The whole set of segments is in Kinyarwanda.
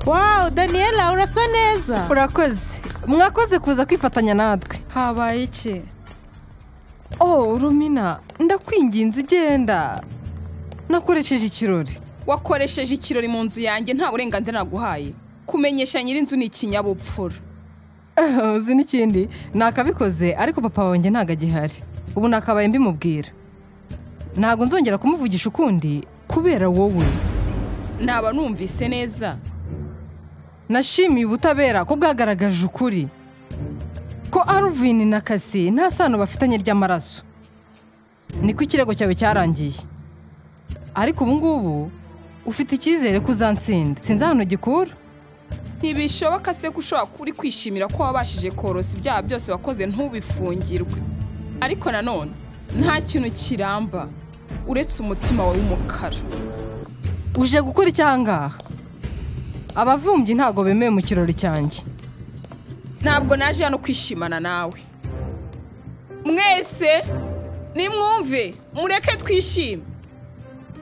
Wow, Daniela urasa neza. Urakoze. Mwakoze kuza kwifatanya natwe. Habaye iki? Oh, Romina, ndakwinginze genda. Nakoresheje ikirori. Wakoresheje ikirori mu nzu yanjye nta burenganzira naguhaye. Kumenyesha nyirinzu ni ikinyabupfura. Uzi n'ikindi nakabikoze ariko papa wanjye ntago agihari. Ubu nakabaye mbimubwira. Ntago nzongera kumuvugisha ukundi kubera wowe. Naba numvise neza. Nashimiye ubutabera ko bwagaragaje ukuri. Ko Arvin na Kasi nta sano bafitanye ry'amaraso. Niko ikirego cyawe cyarangiye. Ariko ubu ngubu ufite icyizere ko uzantsinda. Sinzi hano gikura. Ntibishoboka se ko ushobora kuri kwishimira ko wabashije korosa ibyaha byose wakoze ntubifungirwe. Ariko nanone nta kintu kiramba uretse umutima wawe w'umukara. Uje gukora icyangaha. Abavumbyi ntago bemeye mu kirori cyanjye. Ntabwo naje hano kwishimana nawe. Mwese nimwumve mureke twishime.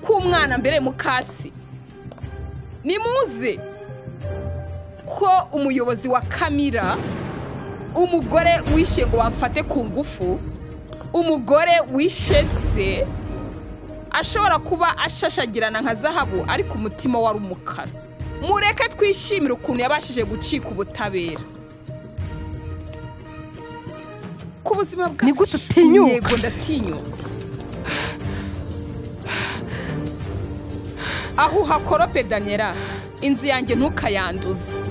Ku mwana mbere mukasi. Nimuze ko umuyobozi wa Kamira, umugore wishe ngo bamfate ku ngufu, umugore wishe se, ashobora kuba ashashagirana nka zahabu ariko umutima wari umukara. Mureke twishimire ukuntu yabashije gucika ubutabera. Ku buzima bwacu. Ni gute utinyuka? Yego ndatinyutse. Aho hakorope Daniela, inzu yanjye ntukayanduze.